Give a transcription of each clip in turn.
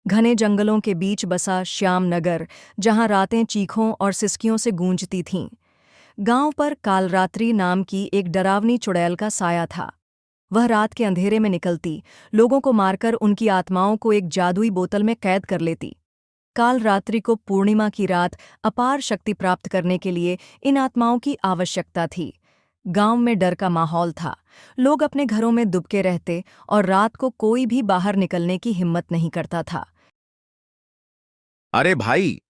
घने जंगलों के बीच बसा श्याम नगर, जहां रातें चीखों और सिसकियों से गूंजती थीं। गांव पर कालरात्रि नाम की एक डरावनी चुड़ैल का साया था। वह रात के अंधेरे में निकलती, लोगों को मारकर उनकी आत्माओं को एक जादुई बोतल में कैद कर लेती। कालरात्रि को पूर्णिमा की रात अपार शक्ति प्राप्त करने के लिए इन आत्माओं की आवश्यकता थी। गांव में डर का माहौल था। लोग अपने घरों में दुबके रहते और रात को कोई भी बाहर निकलने की हिम्मत नहीं करता था। अरे भाई,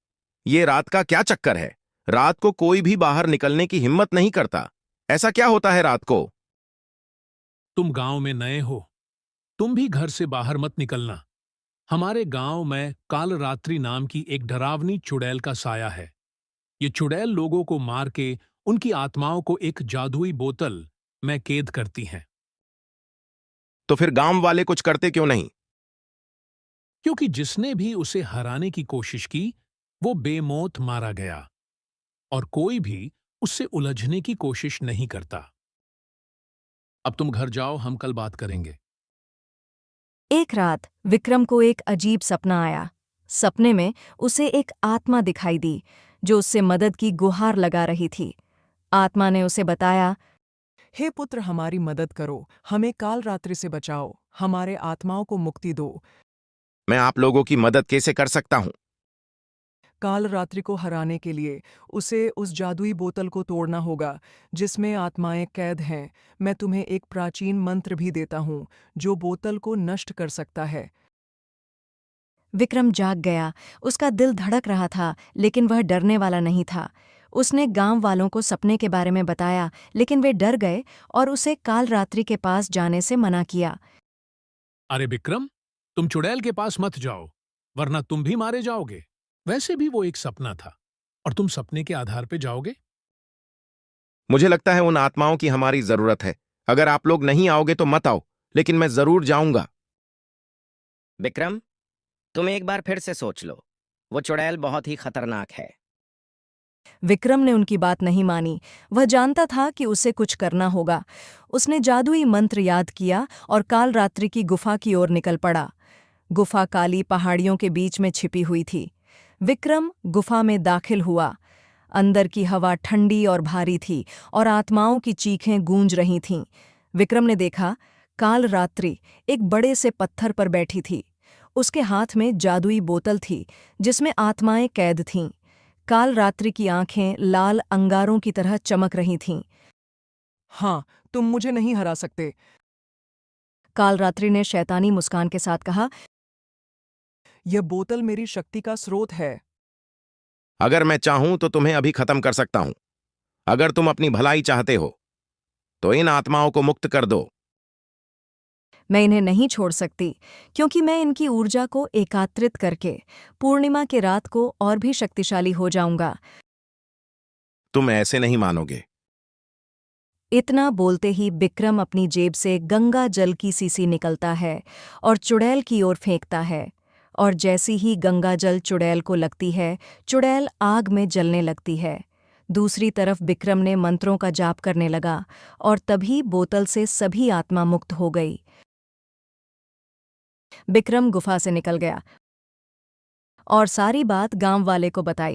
ये रात का क्या चक्कर है? रात को कोई भी बाहर निकलने की हिम्मत नहीं करता। ऐसा क्या होता है रात को? तुम गांव में नए हो, तुम भी घर से बाहर मत निकलना। हमारे गांव में कालरात्रि नाम की एक डरावनी चुड़ैल का साया है। ये चुड़ैल लोगों को मार के उनकी आत्माओं को एक जादुई बोतल में कैद करती है। तो फिर गांव वाले कुछ करते क्यों नहीं? क्योंकि जिसने भी उसे हराने की कोशिश की, वो बेमौत मारा गया और कोई भी उससे उलझने की कोशिश नहीं करता। अब तुम घर जाओ, हम कल बात करेंगे। एक रात विक्रम को एक अजीब सपना आया। सपने में उसे एक आत्मा दिखाई दी, जो उससे मदद की गुहार लगा रही थी। आत्मा ने उसे बताया, हे पुत्र, हमारी मदद करो, हमें काल रात्रि से बचाओ, हमारे आत्माओं को मुक्ति दो। मैं आप लोगों की मदद कैसे कर सकता हूं? काल रात्रि को हराने के लिए उसे उस जादुई बोतल को तोड़ना होगा जिसमें आत्माएं कैद हैं। मैं तुम्हें एक प्राचीन मंत्र भी देता हूँ जो बोतल को नष्ट कर सकता है। विक्रम जाग गया। उसका दिल धड़क रहा था, लेकिन वह डरने वाला नहीं था। उसने गांव वालों को सपने के बारे में बताया, लेकिन वे डर गए और उसे कालरात्रि के पास जाने से मना किया। अरे विक्रम, तुम चुड़ैल के पास मत जाओ, वरना तुम भी मारे जाओगे। वैसे भी वो एक सपना था और तुम सपने के आधार पे जाओगे। मुझे लगता है उन आत्माओं की हमारी जरूरत है। अगर आप लोग नहीं आओगे तो मत आओ, लेकिन मैं जरूर जाऊंगा। विक्रम, तुम एक बार फिर से सोच लो। वो चुड़ैल बहुत ही खतरनाक है। विक्रम ने उनकी बात नहीं मानी। वह जानता था कि उसे कुछ करना होगा। उसने जादुई मंत्र याद किया और कालरात्रि की गुफा की ओर निकल पड़ा। गुफा काली पहाड़ियों के बीच में छिपी हुई थी। विक्रम गुफा में दाखिल हुआ। अंदर की हवा ठंडी और भारी थी और आत्माओं की चीखें गूंज रही थीं। विक्रम ने देखा, कालरात्रि एक बड़े से पत्थर पर बैठी थी। उसके हाथ में जादुई बोतल थी जिसमें आत्माएं कैद थीं। कालरात्रि की आंखें लाल अंगारों की तरह चमक रही थीं। हाँ, तुम मुझे नहीं हरा सकते। कालरात्रि ने शैतानी मुस्कान के साथ कहा, यह बोतल मेरी शक्ति का स्रोत है। अगर मैं चाहूं तो तुम्हें अभी खत्म कर सकता हूं। अगर तुम अपनी भलाई चाहते हो तो इन आत्माओं को मुक्त कर दो। मैं इन्हें नहीं छोड़ सकती, क्योंकि मैं इनकी ऊर्जा को एकात्रित करके पूर्णिमा के रात को और भी शक्तिशाली हो जाऊंगा। तुम ऐसे नहीं मानोगे। इतना बोलते ही विक्रम अपनी जेब से गंगा जल की सीसी निकलता है और चुड़ैल की ओर फेंकता है। और जैसी ही गंगा जल चुड़ैल को लगती है, चुड़ैल आग में जलने लगती है। दूसरी तरफ विक्रम ने मंत्रों का जाप करने लगा और तभी बोतल से सभी आत्मा मुक्त हो गई। विक्रम गुफा से निकल गया और सारी बात गांव वाले को बताई।